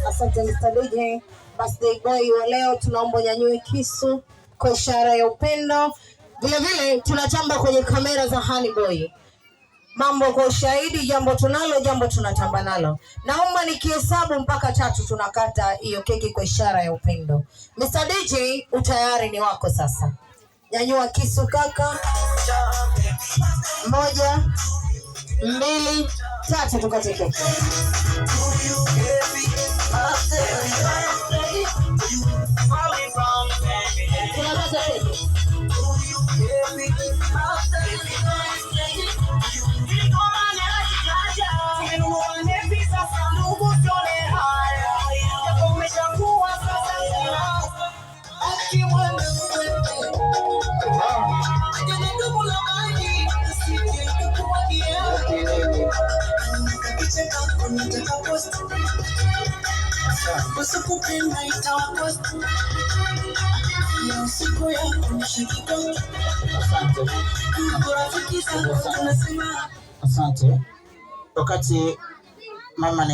Asante Mr. DJ. Birthday boy wa leo tunaomba nyanyue kisu kwa ishara ya upendo. Vile vile tunatamba kwenye kamera za Honey Boy. Mambo kwa ushahidi, jambo tunalo, jambo tunatamba nalo. Naomba nikihesabu mpaka 3 tunakata hiyo keki kwa ishara ya upendo. Mr. DJ, utayari ni wako sasa. Nyanyua kisu kaka. 1, 2, 3 tukate keki. Asante. Wakati mama